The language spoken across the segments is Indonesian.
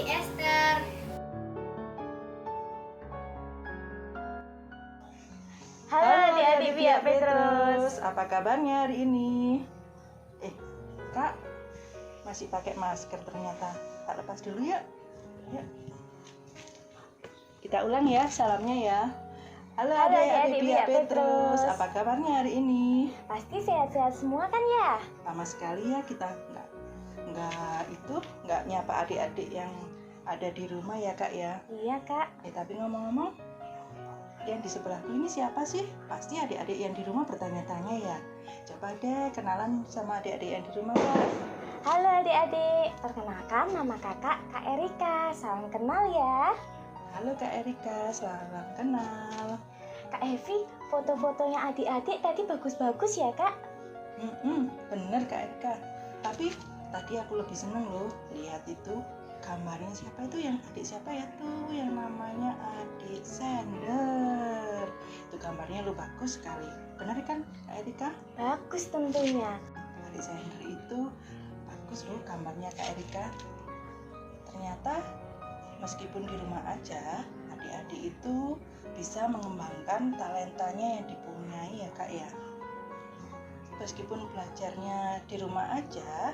Esther. Halo adik-adik Pia Petrus. Apa kabarnya hari ini? Kak, masih pakai masker ternyata. Tak lepas dulu ya. Yuk. Kita ulang ya salamnya ya. Halo adik-adik Pia Petrus. Apa kabarnya hari ini? Pasti sehat-sehat semua kan ya? Lama sekali ya kita nggak nyapa adik-adik yang ada di rumah ya Kak ya. Iya Kak. Tapi ngomong-ngomong, yang di sebelahku ini siapa sih? Pasti adik-adik yang di rumah bertanya-tanya ya. Coba deh kenalan sama adik-adik yang di rumah Kak. Halo adik-adik, perkenalkan nama kakak Kak Erika. Salam kenal ya. Halo Kak Erika, salam kenal. Kak Evi, foto-fotonya adik-adik tadi bagus-bagus ya Kak? Bener Kak Erika. Tapi tadi aku lebih seneng loh lihat itu gambarnya siapa itu, yang adik siapa ya tuh, yang namanya adik Sender. Itu gambarnya lo bagus sekali. Benar kan Kak Erika? Bagus tentunya. Adik Sender itu bagus loh gambarnya Kak Erika. Ternyata meskipun di rumah aja, adik-adik itu bisa mengembangkan talentanya yang dipunyai ya Kak ya. Meskipun belajarnya di rumah aja,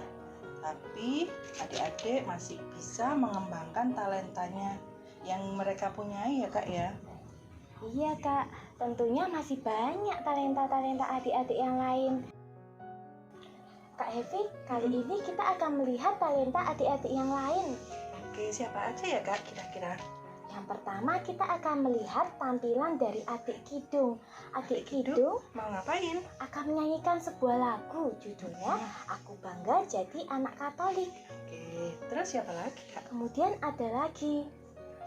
tapi adik-adik masih bisa mengembangkan talentanya yang mereka punyai ya Kak ya. Iya Kak, tentunya masih banyak talenta-talenta adik-adik yang lain. Kak Evi, kali ini kita akan melihat talenta adik-adik yang lain. Oke, siapa aja ya Kak kira-kira? Yang pertama kita akan melihat tampilan dari adik Kidung. Adik Kidung mau ngapain? akan menyanyikan sebuah lagu, judulnya Aku Bangga Jadi Anak Katolik. Oke, terus siapa lagi Kak? Kemudian ada lagi.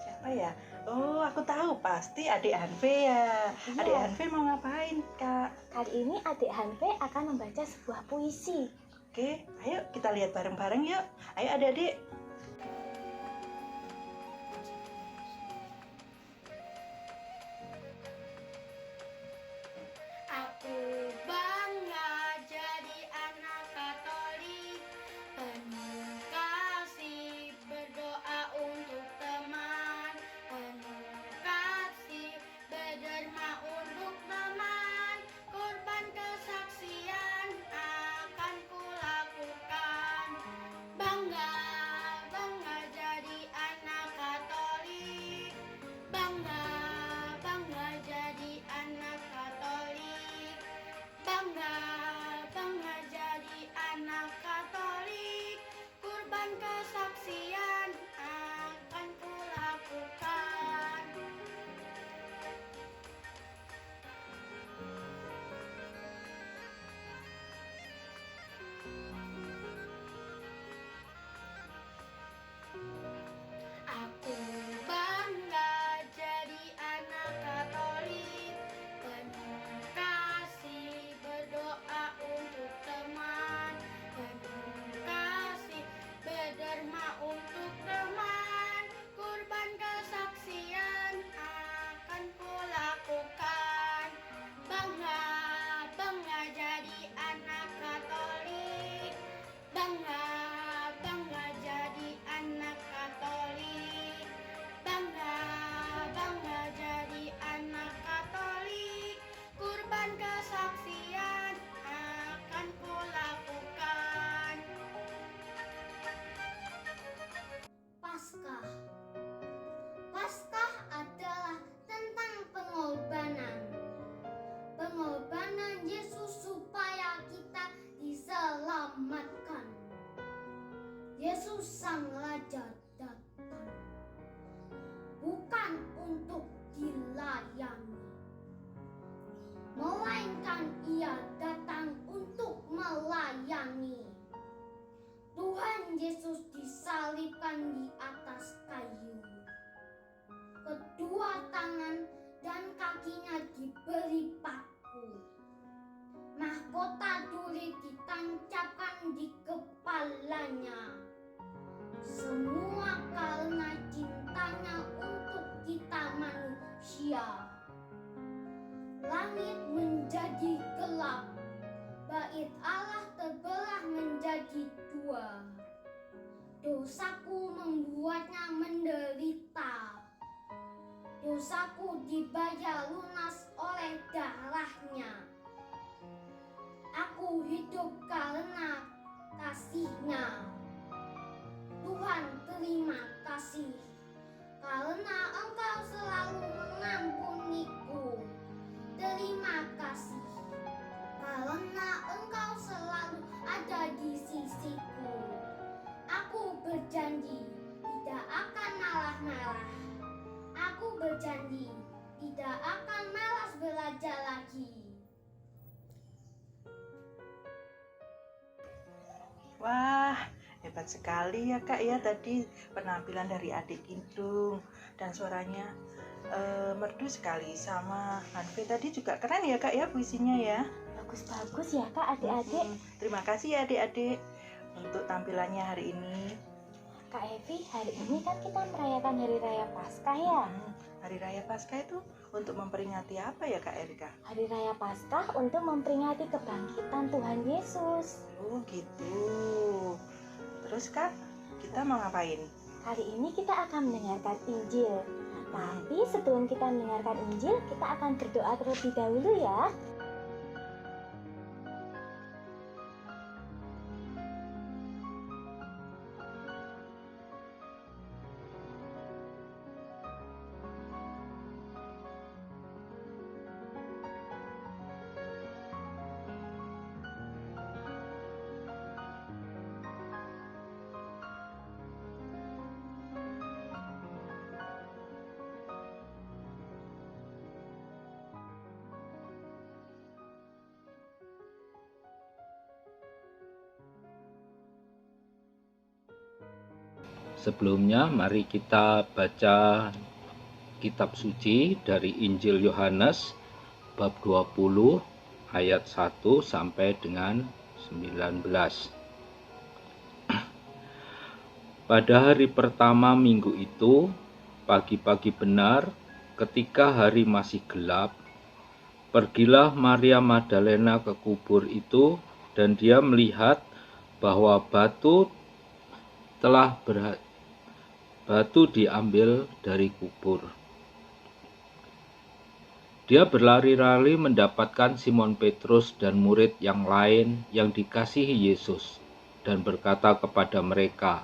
Siapa ya? Oh, aku tahu, pasti adik Hanfe ya. Iya. Adik Hanfe mau ngapain Kak? Kali ini adik Hanfe akan membaca sebuah puisi. Oke, ayo kita lihat bareng-bareng yuk. Ayo adik-adik. Aku bangga jadi anak Katolik, penuh kasih berdoa untuk teman, penuh kasih berderma untuk teman, korban kesaksian akan kulakukan. Bangga, bangga jadi anak Katolik, bangga, bangga jadi anak Katolik, bangga, bangga jadi anak Katolik, kurban kesaksian akan kulakukan. Aku bangga jadi anak Katolik, penuh kasih berdoa untuk teman, penuh kasih berderma untuk teman, kurban kesaksian akan kulakukan. Bangga, bangga jadi anak Katolik, bangga, bangga jadi anak Katolik, bangga, bangga jadi anak Katolik, kurban kesaksian akan kulakukan. Paskah. Paskah adalah tentang pengorbanan. Pengorbanan Yesus supaya kita diselamatkan. Yesus Sang Raja datang bukan untuk dilayani, melainkan Ia datang untuk melayani. Tuhan Yesus disalibkan di atas kayu. Kedua tangan dan kakinya diberi paku. Mahkota duri ditancapkan di kepalanya. Semua karena cintanya untuk kita manusia. Langit menjadi gelap, bait Allah terbelah menjadi dua. Dosaku membuatnya menderita. Dosaku dibayar lunas oleh darahnya. Aku hidup karena kasih-Nya. Tuhan, terima kasih karena Engkau selalu mengampuniku. Terima kasih karena Engkau selalu ada di sisiku. Aku berjanji tidak akan marah-marah. Aku berjanji tidak akan malas belajar lagi. Wah, hebat sekali ya Kak ya tadi penampilan dari adik Kidung, dan suaranya merdu sekali. Sama Hanfi tadi juga keren ya Kak ya puisinya ya. Bagus-bagus ya Kak adik-adik. Terima kasih ya adik-adik untuk tampilannya hari ini. Kak Evi, hari ini kan kita merayakan Hari Raya Paskah ya. Hari Raya Paskah itu untuk memperingati apa ya Kak Erika? Hari Raya Paskah untuk memperingati kebangkitan Tuhan Yesus. Oh gitu. Terus Kak, kita mau ngapain? Hari ini kita akan mendengarkan Injil. Tapi sebelum kita mendengarkan Injil, kita akan berdoa terlebih dahulu ya. Sebelumnya mari kita baca kitab suci dari Injil Yohanes bab 20 ayat 1 sampai dengan 19. Pada hari pertama minggu itu, pagi-pagi benar, ketika hari masih gelap, pergilah Maria Magdalena ke kubur itu, dan dia melihat bahwa batu diambil dari kubur. Dia berlari-lari mendapatkan Simon Petrus dan murid yang lain yang dikasihi Yesus, dan berkata kepada mereka,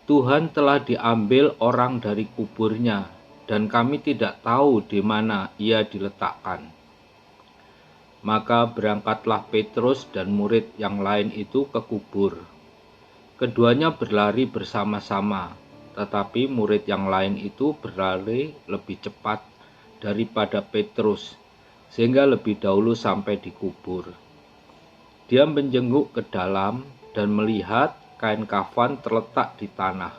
"Tuhan telah diambil orang dari kuburnya, dan kami tidak tahu di mana ia diletakkan." Maka berangkatlah Petrus dan murid yang lain itu ke kubur. Keduanya berlari bersama-sama, tetapi murid yang lain itu berlari lebih cepat daripada Petrus, sehingga lebih dahulu sampai di kubur. Dia menjenguk ke dalam dan melihat kain kafan terletak di tanah.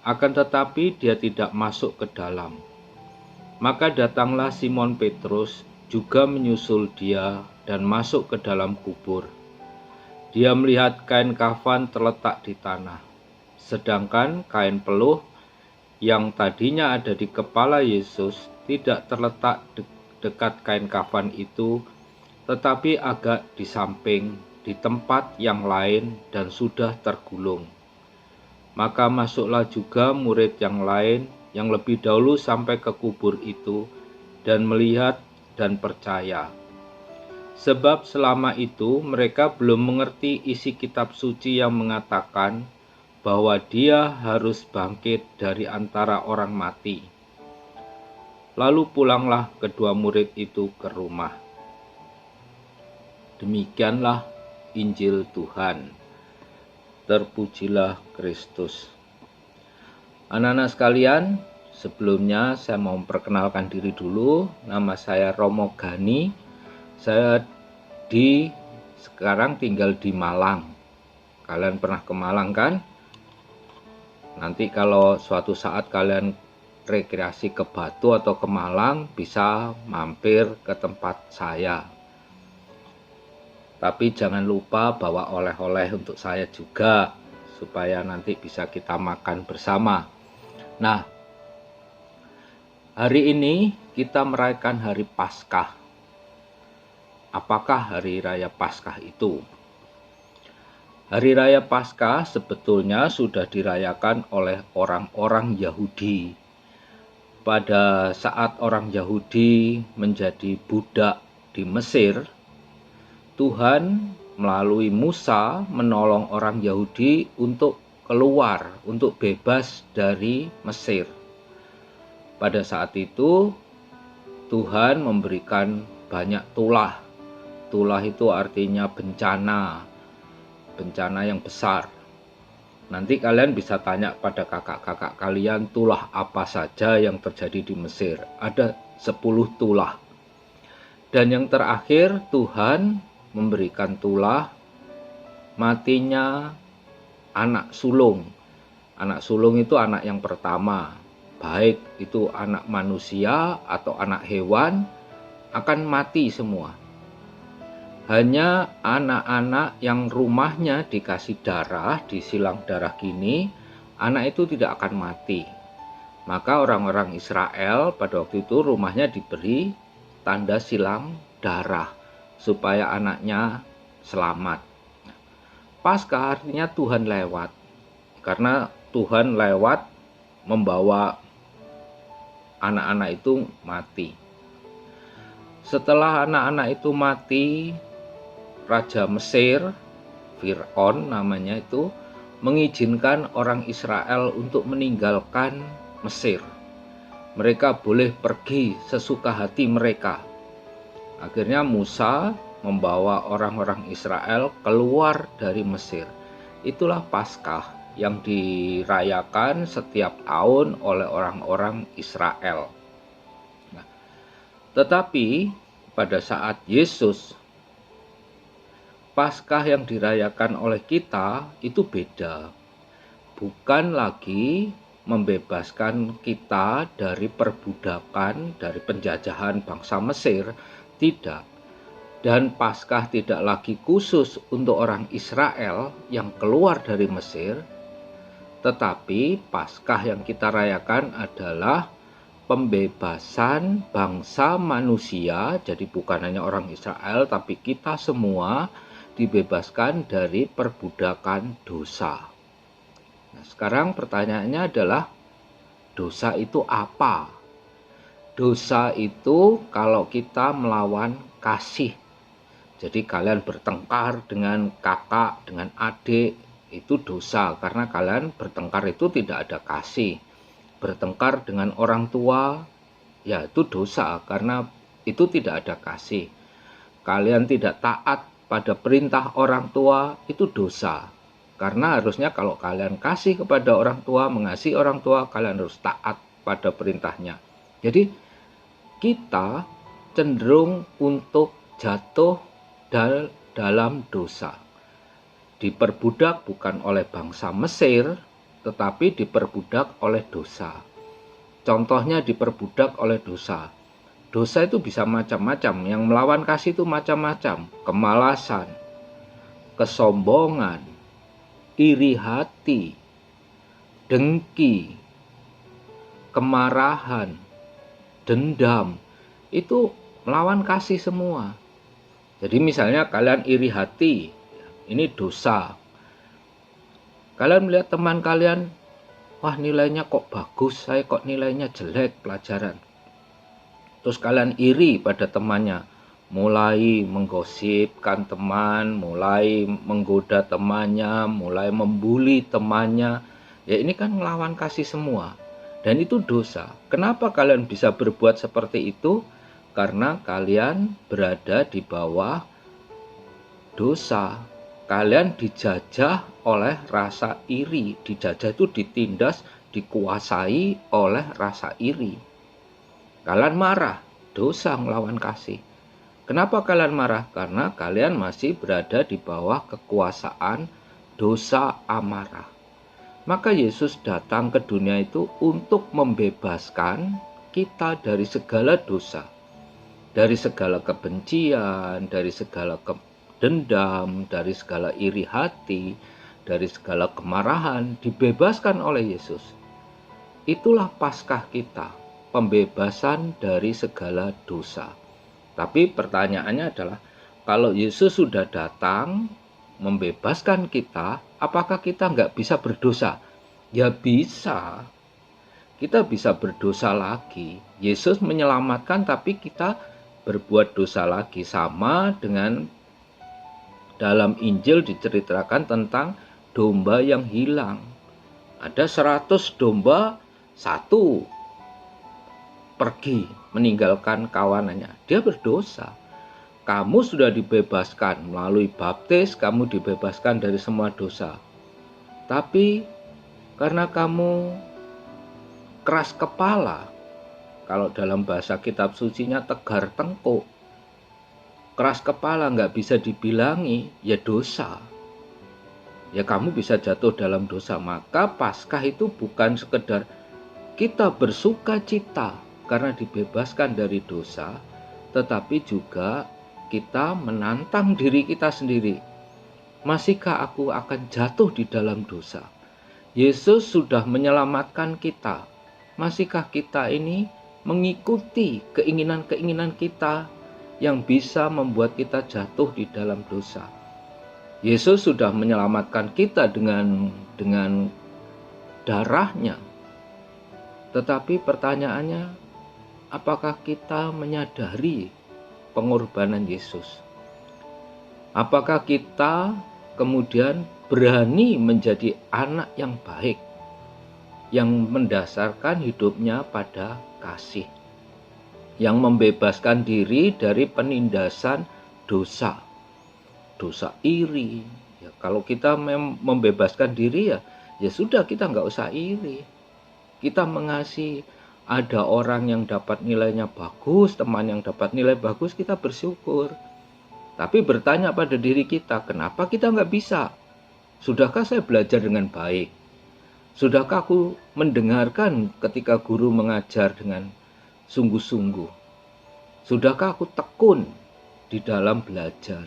Akan tetapi dia tidak masuk ke dalam. Maka datanglah Simon Petrus juga menyusul dia dan masuk ke dalam kubur. Dia melihat kain kafan terletak di tanah, sedangkan kain peluh yang tadinya ada di kepala Yesus tidak terletak dekat kain kafan itu, tetapi agak di samping, di tempat yang lain, dan sudah tergulung. Maka masuklah juga murid yang lain yang lebih dahulu sampai ke kubur itu dan melihat dan percaya. Sebab selama itu mereka belum mengerti isi kitab suci yang mengatakan bahwa dia harus bangkit dari antara orang mati. Lalu pulanglah kedua murid itu ke rumah. Demikianlah Injil Tuhan. Terpujilah Kristus. Anak-anak sekalian, sebelumnya saya mau memperkenalkan diri dulu. Nama saya Romo Gani. Saya sekarang tinggal di Malang. Kalian pernah ke Malang kan? Nanti kalau suatu saat kalian rekreasi ke Batu atau ke Malang, bisa mampir ke tempat saya. Tapi jangan lupa bawa oleh-oleh untuk saya juga, supaya nanti bisa kita makan bersama. Nah, hari ini kita merayakan Hari Paskah. Apakah Hari Raya Paskah itu? Hari Raya Paskah sebetulnya sudah dirayakan oleh orang-orang Yahudi. Pada saat orang Yahudi menjadi budak di Mesir, Tuhan melalui Musa menolong orang Yahudi untuk keluar, untuk bebas dari Mesir. Pada saat itu, Tuhan memberikan banyak tulah. Tulah itu artinya bencana yang besar. Nanti kalian bisa tanya pada kakak-kakak kalian tulah apa saja yang terjadi di Mesir. Ada 10 tulah. Dan yang terakhir, Tuhan memberikan tulah matinya anak sulung. Anak sulung itu anak yang pertama. Baik itu anak manusia atau anak hewan, akan mati semua. Hanya anak-anak yang rumahnya dikasih darah, disilang darah gini, anak itu tidak akan mati. Maka orang-orang Israel pada waktu itu rumahnya diberi tanda silang darah supaya anaknya selamat. Paskah artinya Tuhan lewat, karena Tuhan lewat membawa anak-anak itu mati. Setelah anak-anak itu mati, Raja Mesir, Fir'aun namanya itu, mengizinkan orang Israel untuk meninggalkan Mesir. Mereka boleh pergi sesuka hati mereka. Akhirnya Musa membawa orang-orang Israel keluar dari Mesir. Itulah Paskah yang dirayakan setiap tahun oleh orang-orang Israel. Nah, tetapi pada saat Yesus, Paskah yang dirayakan oleh kita itu beda. Bukan lagi membebaskan kita dari perbudakan, dari penjajahan bangsa Mesir, tidak. Dan Paskah tidak lagi khusus untuk orang Israel yang keluar dari Mesir, tetapi Paskah yang kita rayakan adalah pembebasan bangsa manusia. Jadi bukan hanya orang Israel, tapi kita semua dibebaskan dari perbudakan dosa. Nah, sekarang pertanyaannya adalah, dosa itu apa? Dosa itu kalau kita melawan kasih. Jadi kalian bertengkar dengan kakak, dengan adik, itu dosa karena kalian bertengkar itu tidak ada kasih. Bertengkar dengan orang tua, ya itu dosa karena itu tidak ada kasih. Kalian tidak taat pada perintah orang tua, itu dosa. Karena harusnya kalau kalian kasih kepada orang tua, mengasihi orang tua, kalian harus taat pada perintahnya. Jadi kita cenderung untuk jatuh dalam dosa. Diperbudak bukan oleh bangsa Mesir, tetapi diperbudak oleh dosa. Contohnya diperbudak oleh dosa. Dosa itu bisa macam-macam, yang melawan kasih itu macam-macam. Kemalasan, kesombongan, iri hati, dengki, kemarahan, dendam, itu melawan kasih semua. Jadi misalnya kalian iri hati, ini dosa. Kalian melihat teman kalian, wah nilainya kok bagus, saya kok nilainya jelek pelajaran. Terus kalian iri pada temannya, mulai menggosipkan teman, mulai menggoda temannya, mulai membuli temannya. Ya ini kan melawan kasih semua. Dan itu dosa. Kenapa kalian bisa berbuat seperti itu? Karena kalian berada di bawah dosa. Kalian dijajah oleh rasa iri. Dijajah itu ditindas, dikuasai oleh rasa iri. Kalian marah, dosa melawan kasih. Kenapa kalian marah? Karena kalian masih berada di bawah kekuasaan dosa amarah. Maka Yesus datang ke dunia itu untuk membebaskan kita dari segala dosa. Dari segala kebencian, dari segala dendam, dari segala iri hati, dari segala kemarahan, dibebaskan oleh Yesus. Itulah Paskah kita, pembebasan dari segala dosa. Tapi pertanyaannya adalah, kalau Yesus sudah datang, membebaskan kita, apakah kita nggak bisa berdosa? Ya bisa. Kita bisa berdosa lagi. Yesus menyelamatkan, tapi kita berbuat dosa lagi. Sama dengan dalam Injil diceritakan tentang domba yang hilang. Ada 100 domba, satu pergi meninggalkan kawanannya. Dia berdosa. Kamu sudah dibebaskan melalui baptis, kamu dibebaskan dari semua dosa. Tapi karena kamu keras kepala, kalau dalam bahasa kitab sucinya tegar tengkuk, keras kepala nggak bisa dibilangi, ya dosa. Ya kamu bisa jatuh dalam dosa. Maka Paskah itu bukan sekedar kita bersuka cita karena dibebaskan dari dosa, tetapi juga kita menantang diri kita sendiri. Masihkah aku akan jatuh di dalam dosa? Yesus sudah menyelamatkan kita. Masihkah kita ini mengikuti keinginan-keinginan kita yang bisa membuat kita jatuh di dalam dosa? Yesus sudah menyelamatkan kita dengan darahnya. Tetapi pertanyaannya, apakah kita menyadari pengorbanan Yesus? Apakah kita kemudian berani menjadi anak yang baik, yang mendasarkan hidupnya pada kasih, yang membebaskan diri dari penindasan dosa, dosa iri? Ya, kalau kita membebaskan diri, ya sudah, kita nggak usah iri. Kita mengasihi. Ada orang yang dapat nilainya bagus, teman yang dapat nilai bagus, kita bersyukur. Tapi bertanya pada diri kita, kenapa kita nggak bisa? Sudahkah saya belajar dengan baik? Sudahkah aku mendengarkan ketika guru mengajar dengan sungguh-sungguh? Sudahkah aku tekun di dalam belajar?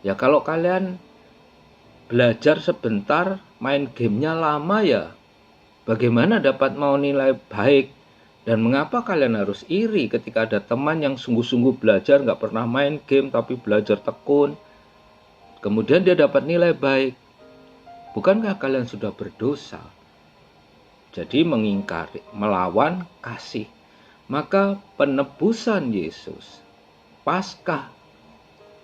Ya kalau kalian belajar sebentar, main gamenya lama, ya bagaimana dapat mau nilai baik? Dan mengapa kalian harus iri ketika ada teman yang sungguh-sungguh belajar, nggak pernah main game tapi belajar tekun, kemudian dia dapat nilai baik? Bukankah kalian sudah berdosa? Jadi mengingkari, melawan kasih. Maka penebusan Yesus, Paskah,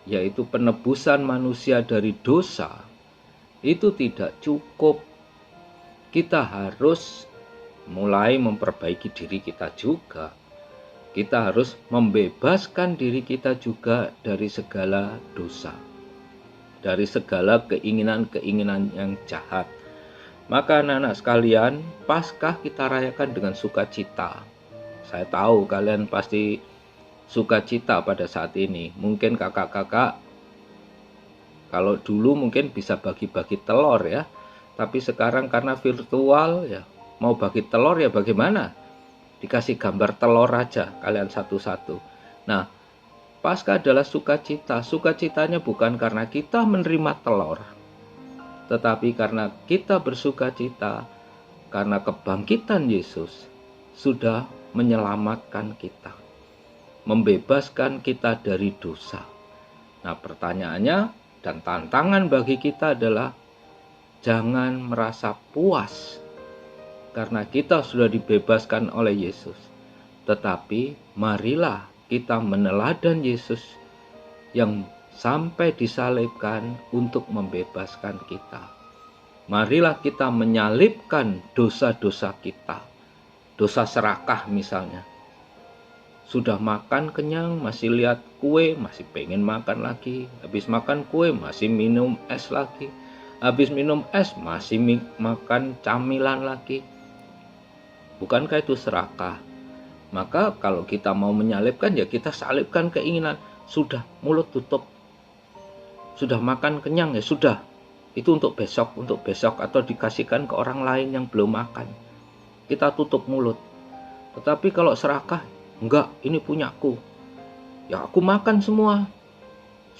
yaitu penebusan manusia dari dosa, itu tidak cukup. Kita harus mulai memperbaiki diri kita juga. Kita harus membebaskan diri kita juga dari segala dosa, dari segala keinginan-keinginan yang jahat. Maka anak-anak sekalian, Paskah kita rayakan dengan sukacita. Saya tahu kalian pasti sukacita pada saat ini. Mungkin kakak-kakak kalau dulu mungkin bisa bagi-bagi telur ya, tapi sekarang karena virtual, ya mau bagi telur ya bagaimana? Dikasih gambar telur aja kalian satu-satu. Nah, Paskah adalah sukacita. Sukacitanya bukan karena kita menerima telur, tetapi karena kita bersukacita karena kebangkitan Yesus sudah menyelamatkan kita, membebaskan kita dari dosa. Nah, pertanyaannya dan tantangan bagi kita adalah jangan merasa puas karena kita sudah dibebaskan oleh Yesus. Tetapi marilah kita meneladan Yesus yang sampai disalibkan untuk membebaskan kita. Marilah kita menyalibkan dosa-dosa kita. Dosa serakah misalnya. Sudah makan kenyang, masih lihat kue, masih pengen makan lagi. Habis makan kue, masih minum es lagi. Habis minum es, masih makan camilan lagi. Bukankah itu serakah? Maka kalau kita mau menyalibkan, ya kita salibkan keinginan. Sudah, mulut tutup. Sudah makan kenyang, ya sudah. Itu untuk besok atau dikasihkan ke orang lain yang belum makan. Kita tutup mulut. Tetapi kalau serakah, enggak, ini punyaku. Ya aku makan semua.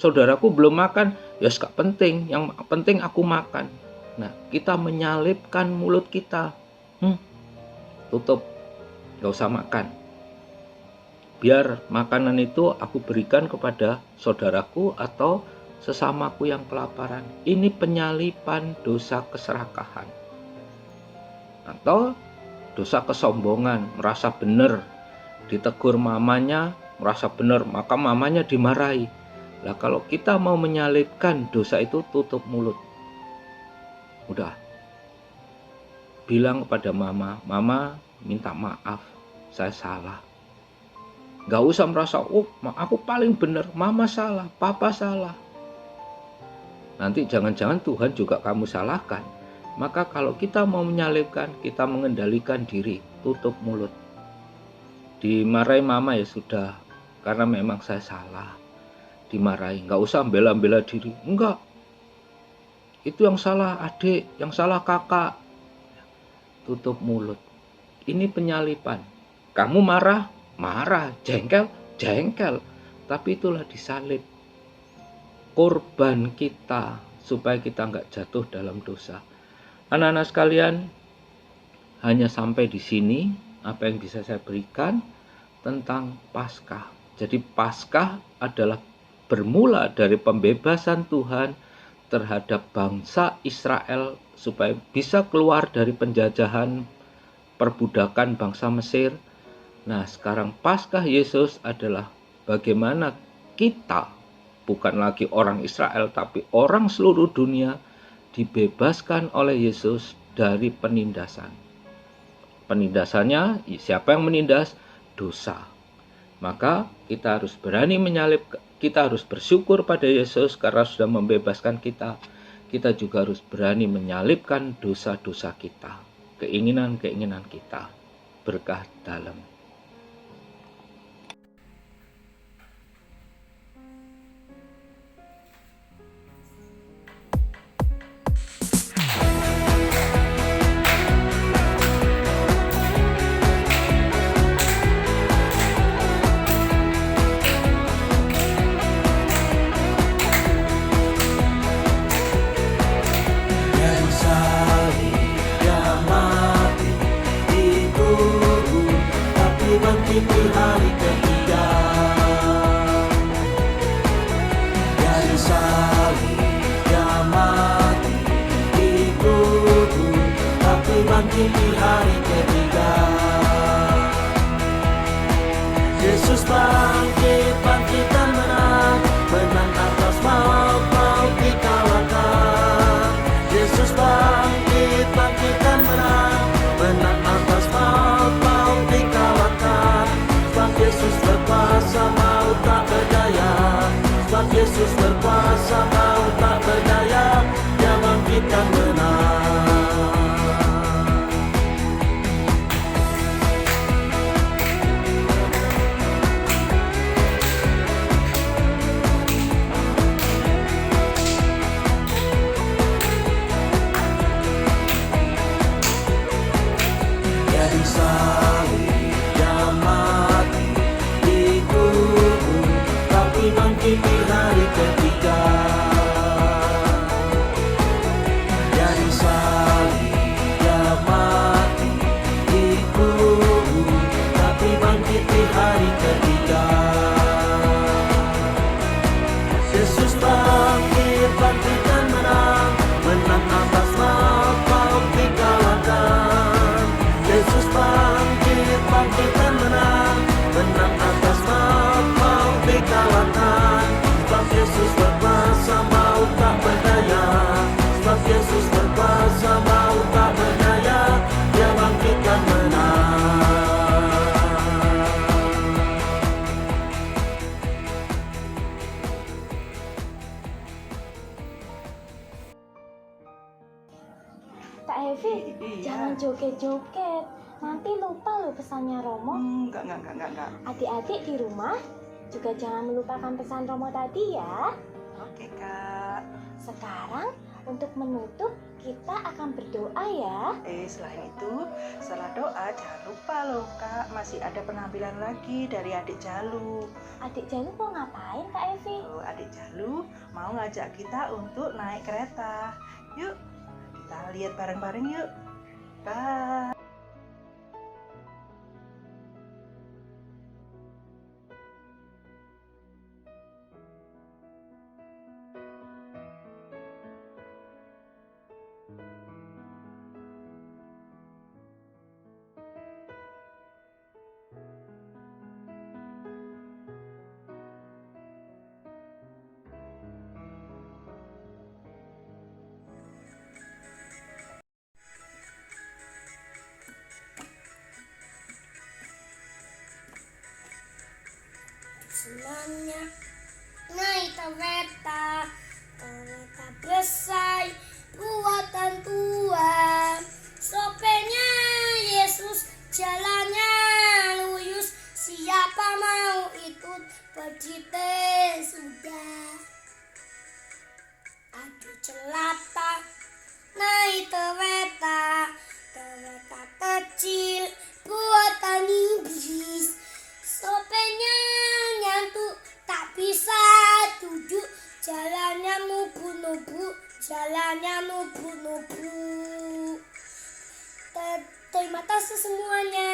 Saudaraku belum makan, ya gak penting. Yang penting aku makan. Nah, kita menyalibkan mulut kita. Tutup, gak usah makan. Biar makanan itu aku berikan kepada saudaraku atau sesamaku yang kelaparan. Ini penyalipan dosa keserakahan. Atau dosa kesombongan, merasa benar. Ditegur mamanya, merasa benar, maka mamanya dimarahi. Nah, kalau kita mau menyalipkan dosa itu, tutup mulut. Udah. Bilang kepada mama, "Mama, minta maaf, saya salah." Gak usah merasa, "Oh, aku paling benar, mama salah, papa salah." Nanti jangan-jangan Tuhan juga kamu salahkan. Maka kalau kita mau menyalipkan, kita mengendalikan diri, tutup mulut. Dimarahi mama ya sudah, karena memang saya salah. Dimarahi, nggak usah bela-bela diri. Enggak, itu yang salah adik, yang salah kakak. Tutup mulut. Ini penyalipan. Kamu marah, marah. Jengkel, jengkel. Tapi itulah disalib. Korban kita, supaya kita nggak jatuh dalam dosa. Anak-anak sekalian, hanya sampai di sini apa yang bisa saya berikan tentang Paskah. Jadi Paskah adalah bermula dari pembebasan Tuhan terhadap bangsa Israel supaya bisa keluar dari penjajahan perbudakan bangsa Mesir. Nah, sekarang Paskah Yesus adalah bagaimana kita, bukan lagi orang Israel tapi orang seluruh dunia, dibebaskan oleh Yesus dari penindasan. Penindasannya, siapa yang menindas? Dosa. Maka kita harus berani menyalip, kita harus bersyukur pada Yesus karena sudah membebaskan kita. Kita juga harus berani menyalipkan dosa-dosa kita, keinginan-keinginan kita. Berkah dalam. Di hari ketiga dari salib dia mati dikubur, tapi bangkit di hari ketiga. Yesus bangkit, bangkit dan menang, menang atas maut, maut dikalahkan. Yesus bangkit, bangkit dan menang, menang atas maut, maut dikalahkan. Sebab Yesus berkuasa, maut tak berdaya. Sebab Yesus berkuasa, maut tak berdaya. Dia bangkit dan menang. Dari salib dia mati dikubur, tapi bangkit di hari ketiga. Dari salib dia mati dikubur, tapi bangkit di hari ketiga. Yesus bangkit, bangkit dan menang, menang atas maut, maut dikalahkan. Yesus bangkit, bangkit dan menang, menang atas maut, maut dikalahkan. Sebab Yesus berkuasa, maut tak berdaya. Sebab Yesus berkuasa, maut tak berdaya. Dia bangkit dan menang. Kak Hevi, Iya. jangan joget-joget. Nanti lupa loh pesannya Romo. Enggak. Adik-adik di rumah juga jangan melupakan pesan Romo tadi ya. Oke, Kak. Sekarang untuk menutup kita akan berdoa ya. Selain itu, setelah doa jangan lupa loh, Kak, masih ada penampilan lagi dari adik Jalu. Adik Jalu mau ngapain Kak Evi? Adik Jalu mau ngajak kita untuk naik kereta. Yuk, kita lihat bareng-bareng yuk. Bye. senangnya naik kereta besar buatan Tuhan. Sopirnya Yesus, jalannya lurus, siapa mau ikut pergi sudah. Aduh celaka naik kereta kecil buatan iblis. Sopirnya ngantuk tak bisa duduk, jalannya nubu-nubu, jalannya nubu-nubu. Terima kasih semuanya.